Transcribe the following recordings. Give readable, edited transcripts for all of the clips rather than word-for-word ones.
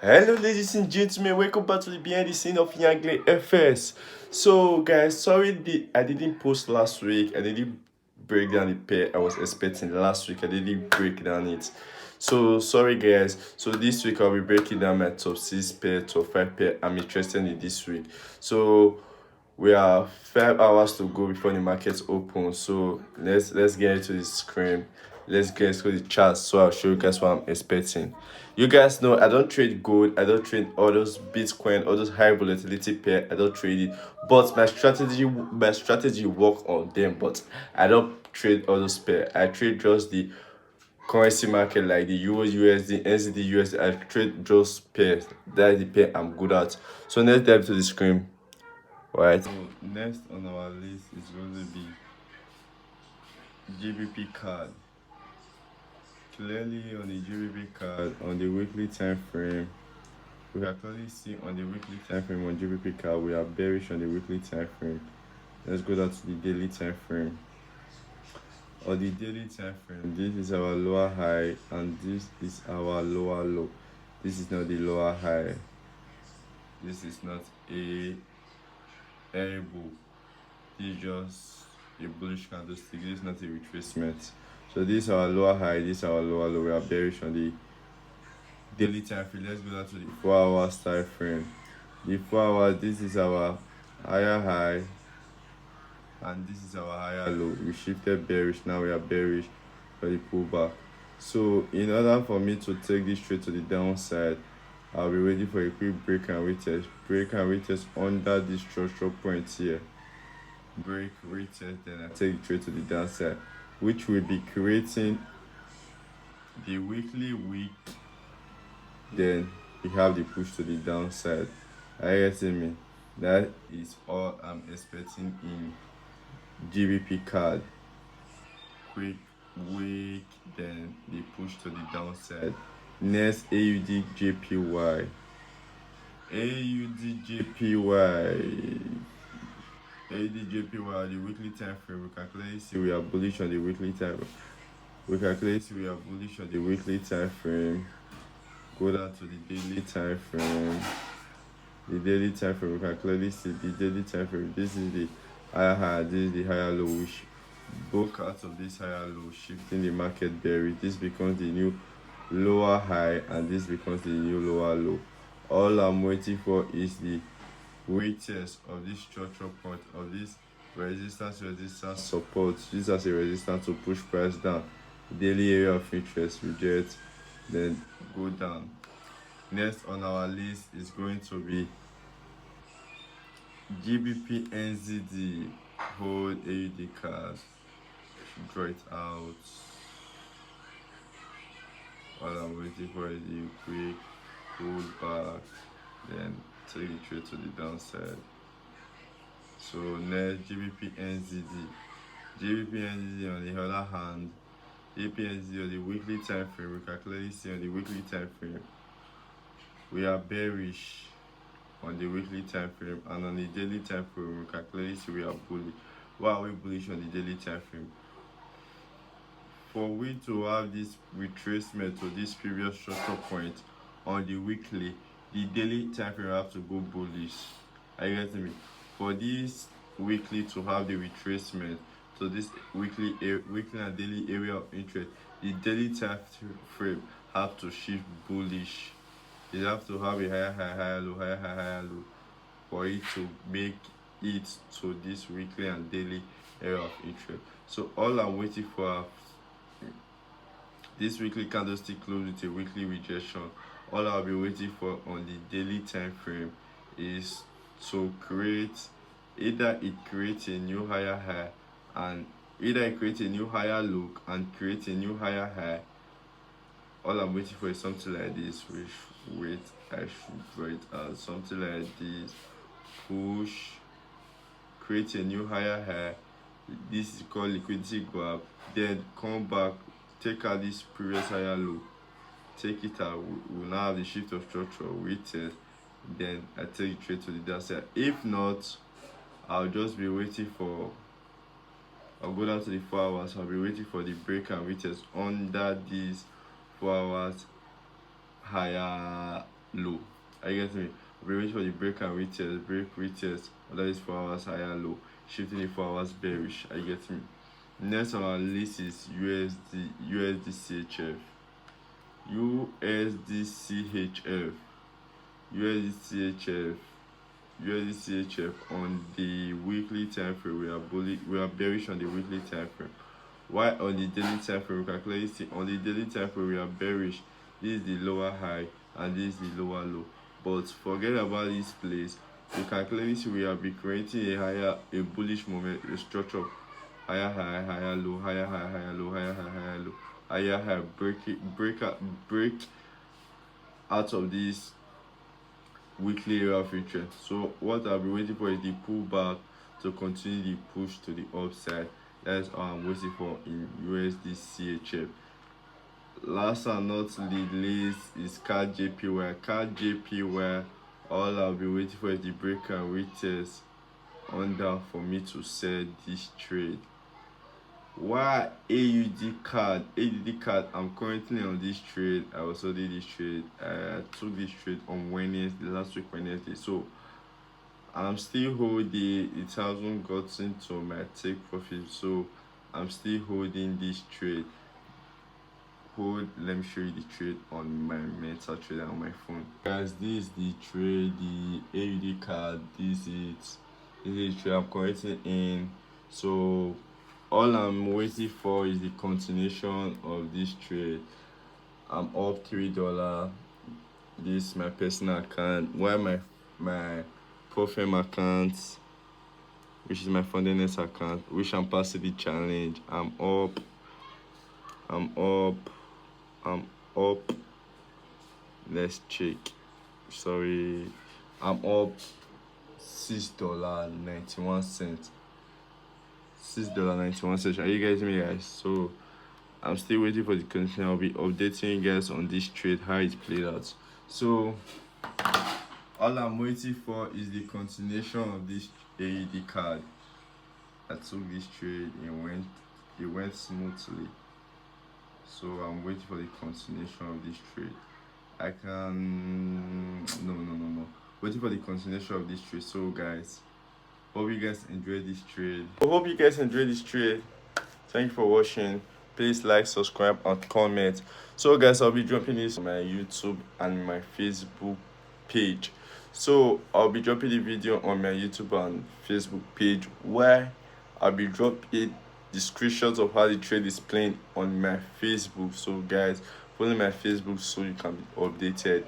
Hello, ladies and gentlemen. Welcome back to the behind the scene of Yangle FS. So, guys, sorry I didn't post last week. I didn't break down the pair I was expecting last week. I didn't break down it. So sorry, guys. So this week I'll be breaking down my top six pair, top five pair I'm interested in this week. So we have 5 hours to go before the markets open. So let's get into the screen. Let's get into the charts. So I'll show you guys what I'm expecting. You guys know I don't trade gold. I don't trade all those Bitcoin, all those high volatility pair. I don't trade it. But my strategy work on them. But I don't trade all those pair. I trade just the currency market like the Euro USD, NZD USD. I trade just pairs. That's the pair I'm good at. So let's dive to the screen. Right. So next on our list is going to be GBP card. Clearly on the GBP card, on the weekly time frame, we can clearly see on the weekly time frame on GBP card, we are bearish on the weekly time frame. Let's go down to the daily time frame. On the daily time frame, this is our lower high and this is our lower low. This is not the lower high. This is not a elbow. This is just a bullish candlestick. This is not a retracement. So this is our lower high, this is our lower low. We are bearish on the daily time frame. Let's go down to the 4 hour time frame. The 4 hours, this is our higher high and this is our higher low. We shifted bearish, now we are bearish for the pullback. So in order for me to take this trade to the downside, I'll be waiting for a quick break and retest under this structural point here. Break, retest, then I take the trade to the downside, which will be creating the weekly week. Then we have the push to the downside. Are you getting me? That is all I'm expecting in GBP card. Quick week, then the push to the downside. Next, AUD JPY. The weekly time frame, we can clearly see we are bullish on the weekly time. Go down to the daily time frame. The daily time frame, we can clearly see the daily time frame. This is the higher high, this is the higher low. We broke out of this higher low, shifting the market bearish. This becomes the new lower high and this becomes the new lower low. All I'm waiting for is the retest of this structural point of this resistance support. This as a resistance to push price down. Daily area of interest, reject, then go down. Next on our list is going to be GBP NZD. Hold AUD card, draw it out. All I'm waiting for is the quick pull back, then take the trade to the downside. So next, GBP NZD. On the other hand, GBP NZD on the weekly time frame, we can clearly see on the weekly time frame we are bearish on the weekly time frame, and on the daily time frame we can clearly see we are bullish. Why are we bullish on the daily time frame? For we to have this retracement to this previous structure point on the weekly, the daily time frame have to go bullish. Are you getting me? For this weekly to have the retracement to this weekly and daily area of interest, the daily time frame have to shift bullish. You have to have a higher low for it to make it to this weekly and daily area of interest. So all I'm waiting for, this weekly candlestick close with a weekly rejection. All I'll be waiting for on the daily time frame is to create either it creates a new higher high and either it creates a new higher low and create a new higher high. All I'm waiting for is something like this, I should draw it as something like this. Push, create a new higher high. This is called liquidity grab. Then come back, take out this previous higher low, take it out. We'll now have the shift of structure, retest, then I take the trade to the downside. If not, I'll just be waiting for, I'll go down to the 4 hours. I'll be waiting for the break and retest under these 4 hours higher low. I get me. We wait for the break and retest, break, retest. That is 4 hours higher low, shifting the 4 hours bearish. I get me. Next on our list is USD CHF, USD CHF on the weekly time frame. We are bearish on the weekly time frame. Why on the daily time frame? We can clearly see on the daily time frame we are bearish. This is the lower high and this is the lower low. But forget about this place. You can clearly see we are creating a bullish moment, a structure, higher high, higher low, higher high, higher low, higher high, higher low, higher high, break out of this weekly area of interest. So what I'll be waiting for is the pullback to continue the push to the upside. That's all I'm waiting for in USD CHF. Last and not the least is CAD JPY. CAD JPY, all I'll be waiting for is the break and retest under for me to sell this trade. Why AUD card? I'm currently on this trade. I also did this trade. I took this trade on Wednesday, last week Wednesday. So I'm still holding. It hasn't gotten to my take profit, so I'm still holding this trade. Let me show you the trade on my Meta trader on my phone, guys. This is the trade, the AUD card. This is the trade I'm currently in. So all I'm waiting for is the continuation of this trade. I'm up $3. This is my personal account. Why my Profem account, which is my Fundiness account, which I'm passing the challenge. I'm up. Let's check. Sorry, I'm up $6.91. $6.91. Are you guys me, guys? So I'm still waiting for the continuation. I'll be updating you guys on this trade, how it played out. So all I'm waiting for is the continuation of this AED card. I took this trade, it went smoothly. So I'm waiting for the continuation of this trade. No. Waiting for the continuation of this trade. So guys, hope you guys enjoyed this trade. Thank you for watching. Please like, subscribe, and comment. So guys, I'll be dropping this on my YouTube and my Facebook page. So I'll be dropping the video on my YouTube and Facebook page where I'll be dropping the screenshots of how the trade is playing on my Facebook. So guys, follow my Facebook so you can be updated.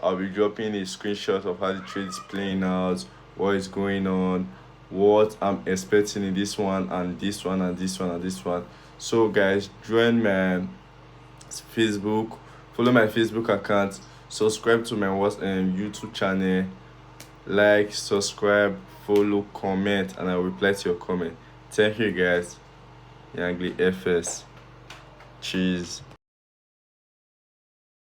I'll be dropping a screenshot of how the trade is playing out, what is going on, what I'm expecting in this one and this one and this one and this one. So guys, join my Facebook, follow my Facebook account, subscribe to my YouTube channel, like, subscribe, follow, comment, and I'll reply to your comment. Thank you guys. Yangli FS. Cheers.